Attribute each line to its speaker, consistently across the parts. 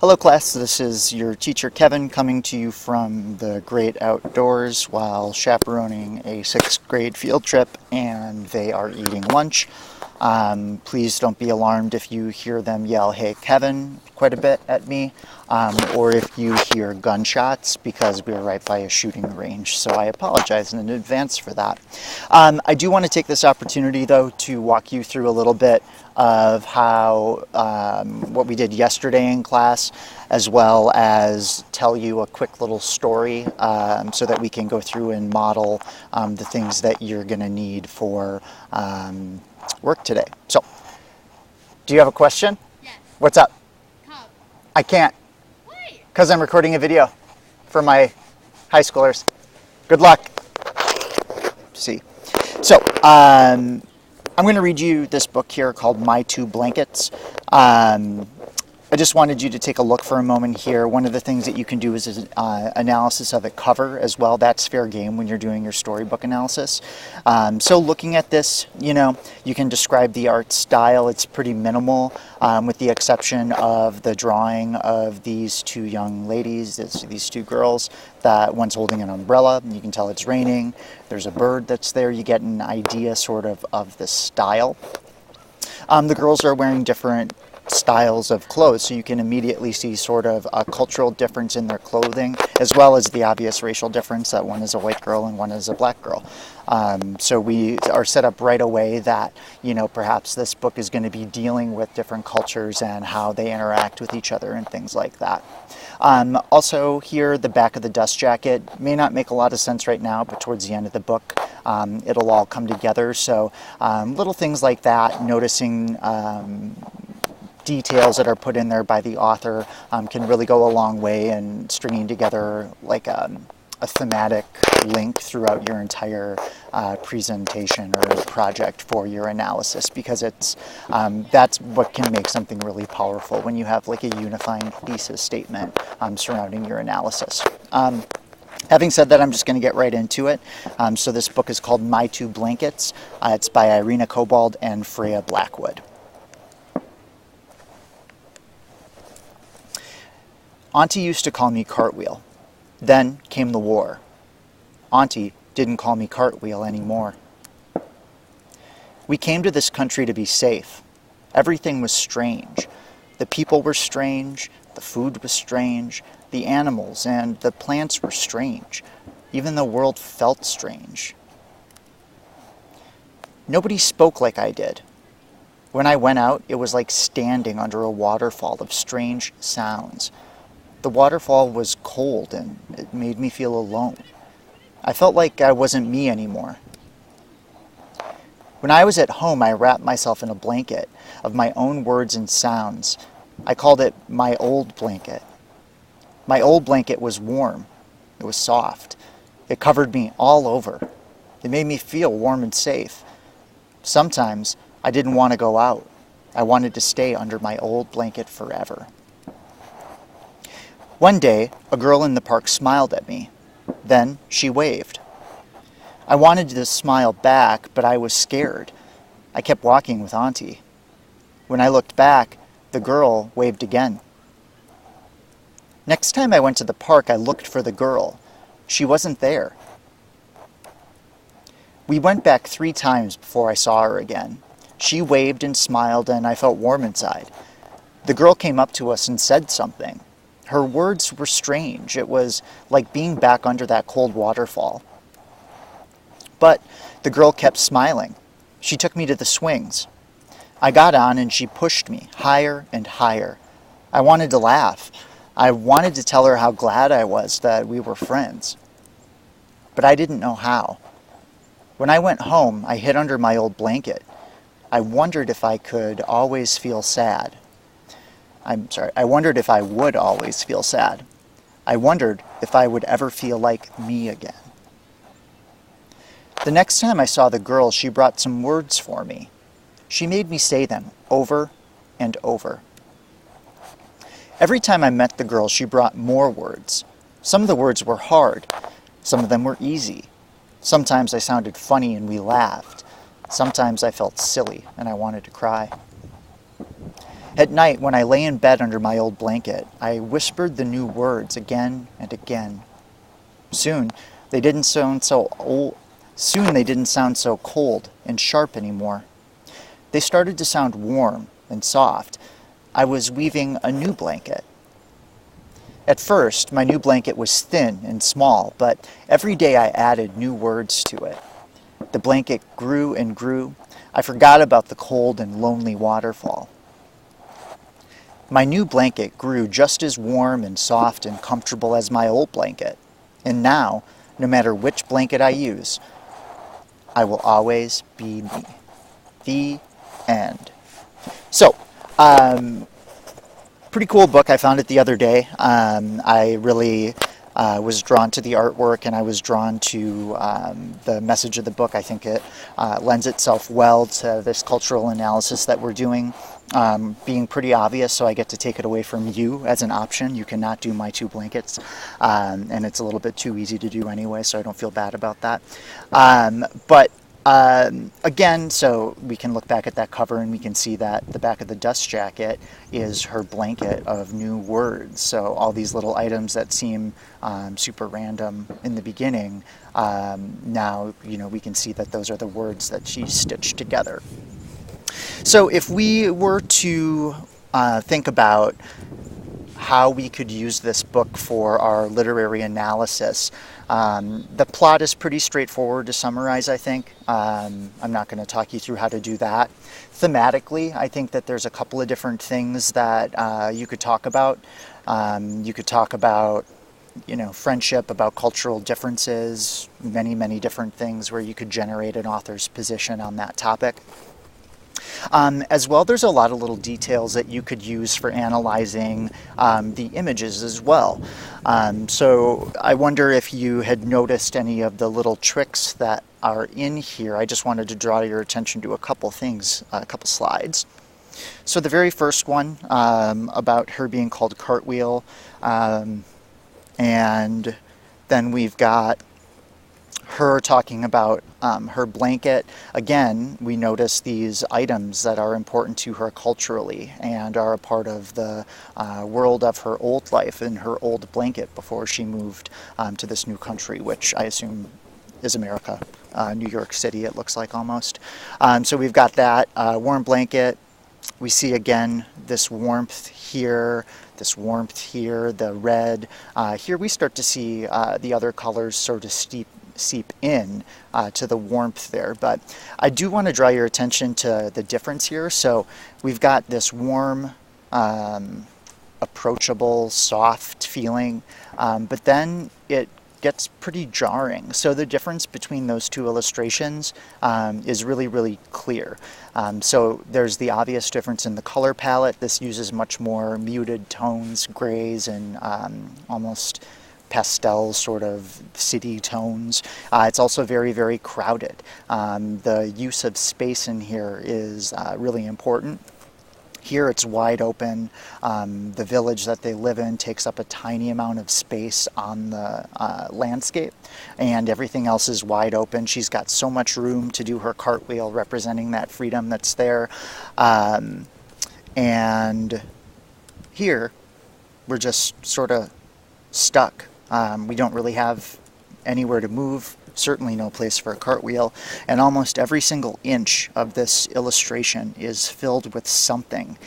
Speaker 1: Hello class, this is your teacher Kevin coming to you from the great outdoors while chaperoning a 6th grade field trip, and they are eating lunch. Please don't be alarmed if you hear them yell, "Hey Kevin," quite a bit at me, or if you hear gunshots, because we're right by a shooting range, so I apologize in advance for that. I do want to take this opportunity though to walk you through a little bit of how what we did yesterday in class, as well as tell you a quick little story so that we can go through and model the things that you're going to need for work today. So, do you have a question?
Speaker 2: Yes.
Speaker 1: What's up?
Speaker 2: Cub.
Speaker 1: I can't,
Speaker 2: Why?
Speaker 1: because I'm recording a video for my high schoolers. Good luck. See. So, I'm going to read you this book here called My Two Blankets. I just wanted you to take a look for a moment here. One of the things that you can do is an analysis of the cover as well. That's fair game when you're doing your storybook analysis. So looking at this, you can describe the art style. It's pretty minimal, with the exception of the drawing of these two young ladies, these two girls. That one's holding an umbrella, and you can tell it's raining. There's a bird that's there. You get an idea sort of the style. The girls are wearing different styles of clothes, so you can immediately see sort of a cultural difference in their clothing, as well as the obvious racial difference that one is a white girl and one is a black girl. So we are set up right away that, perhaps this book is going to be dealing with different cultures and how they interact with each other and things like that. Also here, the back of the dust jacket may not make a lot of sense right now, but towards the end of the book, it'll all come together. So little things like that, noticing details that are put in there by the author can really go a long way in stringing together like a thematic link throughout your entire presentation or project for your analysis, because that's what can make something really powerful when you have like a unifying thesis statement surrounding your analysis. Having said that, I'm just going to get right into it. So this book is called My Two Blankets. It's by Irina Cobbold and Freya Blackwood. Auntie used to call me Cartwheel. Then came the war. Auntie didn't call me Cartwheel anymore. We came to this country to be safe. Everything was strange. The people were strange, the food was strange, the animals and the plants were strange. Even the world felt strange. Nobody spoke like I did. When I went out, it was like standing under a waterfall of strange sounds. The waterfall was cold and it made me feel alone. I felt like I wasn't me anymore. When I was at home, I wrapped myself in a blanket of my own words and sounds. I called it my old blanket. My old blanket was warm. It was soft. It covered me all over. It made me feel warm and safe. Sometimes I didn't want to go out. I wanted to stay under my old blanket forever. One day, a girl in the park smiled at me. Then she waved. I wanted to smile back, but I was scared. I kept walking with Auntie. When I looked back, the girl waved again. Next time I went to the park, I looked for the girl. She wasn't there. We went back 3 times before I saw her again. She waved and smiled, and I felt warm inside. The girl came up to us and said something. Her words were strange. It was like being back under that cold waterfall. But the girl kept smiling. She took me to the swings. I got on and she pushed me higher and higher. I wanted to laugh. I wanted to tell her how glad I was that we were friends. But I didn't know how. When I went home, I hid under my old blanket. I wondered if I could always feel sad. I wondered if I would always feel sad. I wondered if I would ever feel like me again. The next time I saw the girl, she brought some words for me. She made me say them over and over. Every time I met the girl, she brought more words. Some of the words were hard. Some of them were easy. Sometimes I sounded funny and we laughed. Sometimes I felt silly and I wanted to cry. At night, when I lay in bed under my old blanket, I whispered the new words again and again. Soon, they didn't sound so old. Soon they didn't sound so cold and sharp anymore. They started to sound warm and soft. I was weaving a new blanket. At first, my new blanket was thin and small, but every day I added new words to it. The blanket grew and grew. I forgot about the cold and lonely waterfall. My new blanket grew just as warm and soft and comfortable as my old blanket. And now, no matter which blanket I use, I will always be me. The end. So, pretty cool book. I found it the other day. I really was drawn to the artwork, and I was drawn to the message of the book. I think it lends itself well to this cultural analysis that we're doing, being pretty obvious, so I get to take it away from you as an option. You cannot do My Two Blankets, and it's a little bit too easy to do anyway, so I don't feel bad about that. But again, so we can look back at that cover and we can see that the back of the dust jacket is her blanket of new words. So all these little items that seem super random in the beginning, now we can see that those are the words that she stitched together. So if we were to think about how we could use this book for our literary analysis, the plot is pretty straightforward to summarize, I think. I'm not going to talk you through how to do that. Thematically, I think that there's a couple of different things that you could talk about. You could talk about friendship, about cultural differences, many, many different things where you could generate an author's position on that topic. As well, there's a lot of little details that you could use for analyzing the images as well. So I wonder if you had noticed any of the little tricks that are in here. I just wanted to draw your attention to a couple things, a couple slides. So the very first one about her being called Cartwheel, and then we've got her talking about her blanket. Again, we notice these items that are important to her culturally and are a part of the world of her old life and her old blanket before she moved to this new country, which I assume is America, New York City, it looks like almost. So we've got that warm blanket. We see again this warmth here, the red. Here we start to see the other colors sort of seep in to the warmth there. But I do want to draw your attention to the difference here. So we've got this warm, approachable, soft feeling, but then it gets pretty jarring. So the difference between those two illustrations is really, really clear. So there's the obvious difference in the color palette. This uses much more muted tones, grays, and almost pastel sort of city tones. It's also very, very crowded. The use of space in here is really important. Here it's wide open. The village that they live in takes up a tiny amount of space on the landscape, and everything else is wide open. She's got so much room to do her cartwheel, representing that freedom that's there. And here we're just sort of stuck. We don't really have anywhere to move, certainly no place for a cartwheel, and almost every single inch of this illustration is filled with something,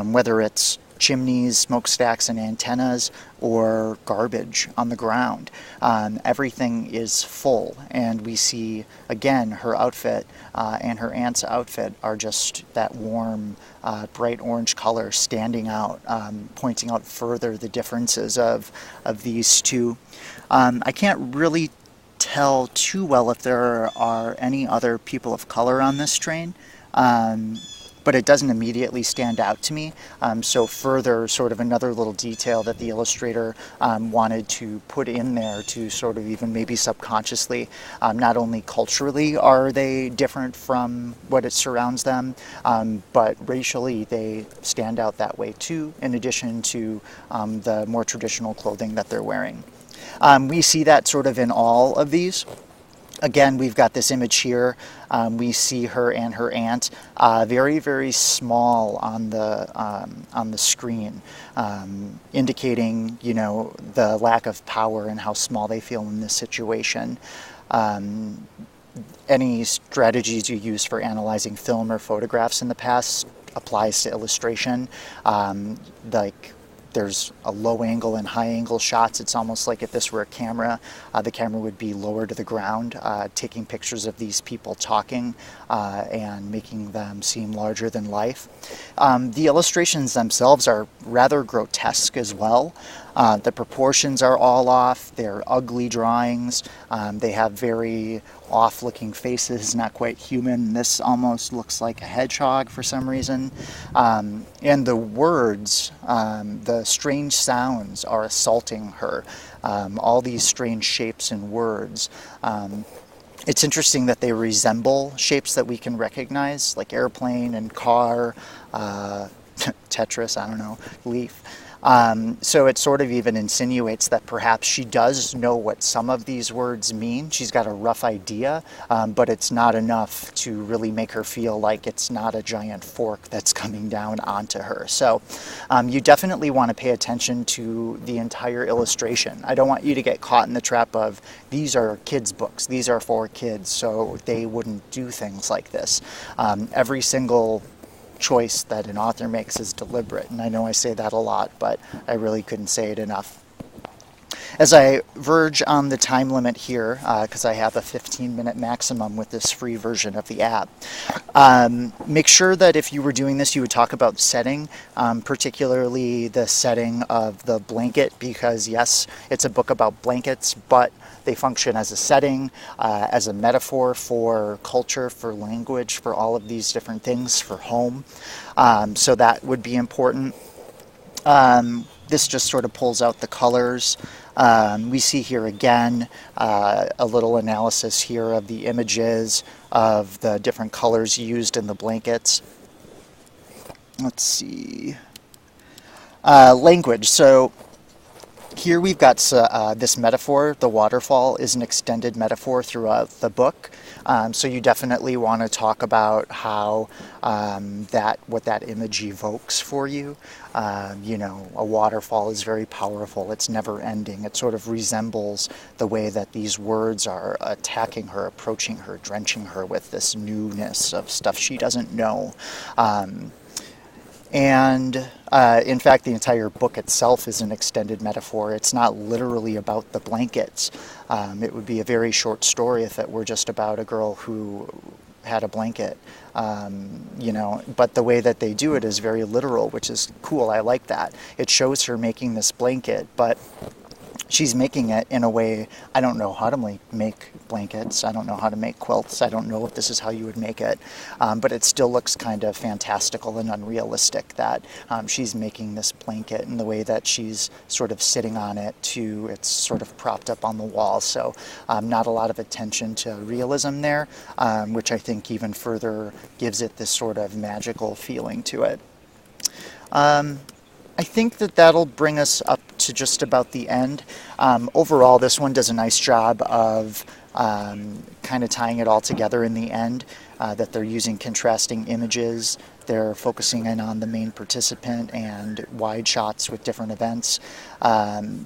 Speaker 1: whether it's chimneys, smokestacks, and antennas, or garbage on the ground. Everything is full, and we see, again, her outfit and her aunt's outfit are just that warm, bright orange color standing out, pointing out further the differences of these two. I can't really tell too well if there are any other people of color on this train, but it doesn't immediately stand out to me. So further, sort of another little detail that the illustrator wanted to put in there to sort of even maybe subconsciously, not only culturally are they different from what it surrounds them, but racially they stand out that way too, in addition to the more traditional clothing that they're wearing. We see that sort of in all of these. Again, we've got this image here. We see her and her aunt, very, very small on the screen, indicating, you know, the lack of power and how small they feel in this situation. Any strategies you use for analyzing film or photographs in the past applies to illustration. Like, there's a low angle and high angle shots. It's almost like if this were a camera, the camera would be lower to the ground, taking pictures of these people talking and making them seem larger than life. The illustrations themselves are rather grotesque as well. The proportions are all off. They're ugly drawings. They have very off-looking faces, not quite human. This almost looks like a hedgehog for some reason. And the words, the strange sounds are assaulting her. All these strange shapes and words. It's interesting that they resemble shapes that we can recognize, like airplane and car, Tetris, I don't know, leaf. So it sort of even insinuates that perhaps she does know what some of these words mean. She's got a rough idea, but it's not enough to really make her feel like it's not a giant fork that's coming down onto her. So you definitely want to pay attention to the entire illustration. I don't want you to get caught in the trap of, these are kids' books, these are for kids, so they wouldn't do things like this. Every single choice that an author makes is deliberate, and I know I say that a lot, but I really couldn't say it enough. As I verge on the time limit here, because I have a 15-minute maximum with this free version of the app, make sure that if you were doing this, you would talk about setting, particularly the setting of the blanket, because yes, it's a book about blankets, but they function as a setting, as a metaphor for culture, for language, for all of these different things, for home. So that would be important. This just sort of pulls out the colors. We see here again a little analysis here of the images, of the different colors used in the blankets. Let's see. Language. So here we've got this metaphor. The waterfall is an extended metaphor throughout the book. So you definitely want to talk about how what that image evokes for you. You know, a waterfall is very powerful. It's never ending. It sort of resembles the way that these words are attacking her, approaching her, drenching her with this newness of stuff she doesn't know. And in fact, the entire book itself is an extended metaphor. It's not literally about the blankets. It would be a very short story if it were just about a girl who had a blanket, you know, but the way that they do it is very literal, which is cool. I like that. It shows her making this blanket, but she's making it in a way, I don't know how to make blankets, I don't know how to make quilts, I don't know if this is how you would make it, but it still looks kind of fantastical and unrealistic that she's making this blanket in the way that she's sort of sitting on it it's sort of propped up on the wall, so not a lot of attention to realism there, which I think even further gives it this sort of magical feeling to it. I think that that'll bring us up to just about the end. Overall, this one does a nice job of kind of tying it all together in the end, that they're using contrasting images, they're focusing in on the main participant and wide shots with different events.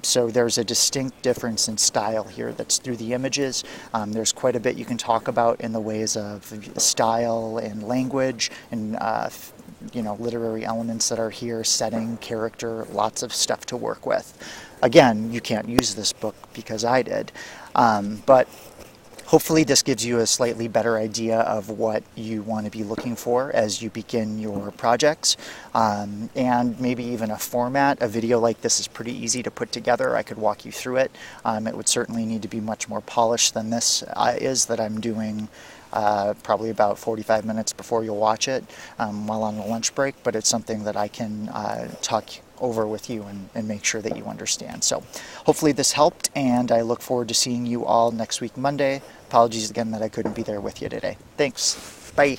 Speaker 1: So there's a distinct difference in style here that's through the images. There's quite a bit you can talk about in the ways of style and language and you know, literary elements that are here, setting, character, lots of stuff to work with. Again, you can't use this book because I did, but hopefully this gives you a slightly better idea of what you want to be looking for as you begin your projects, and maybe even a format. A video like this is pretty easy to put together. I could walk you through it. It would certainly need to be much more polished than this is that I'm doing probably about 45 minutes before you'll watch it while on a lunch break, but it's something that I can talk over with you and make sure that you understand. So hopefully this helped, and I look forward to seeing you all next week Monday. Apologies again that I couldn't be there with you today. Thanks. Bye.